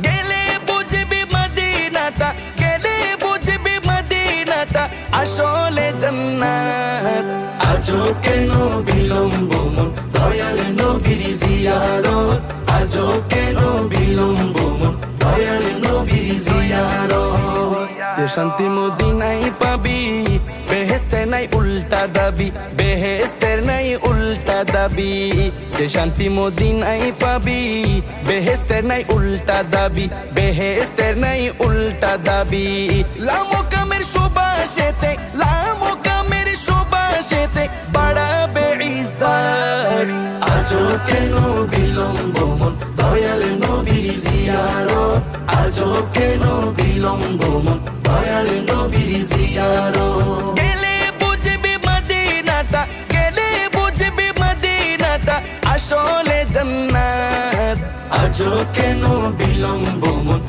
গেলে বুঝবি মদিনাটা, গেলে বুঝবি মদিনাটা আসলে জান্নাত। আজও কেন বিলম্ব মন দয়াল নবীর জিয়ারত, আজও কেন বিলম্ব মন দয়াল নবীর জিয়ারত। যে শান্তি মদিনায় পাবি, বেহেশতের নাই উল্টা দাবি, বেহেশতের নাই উল্টা দাবি। যে শান্তি মদিনায় পাবি, বেহেশতের নাই উল্টা দাবি, বেহেশতের নাই উল্টা দাবি। লামো কামের সুবাসেতে, লামো কামের সুবাসেতে বাড়াবে ইজ্জত। আজও কেন বিলম্ব মন দয়াল নবীর জিয়ারত, আজও কেন বিলম্ব মন দয়াল নবীর জিয়ারত। গেলে বুঝবি মদিনাটা, গেলে বুঝবি মদিনাটা আসলে জান্নাত। আজও কেন বিলম্ব মন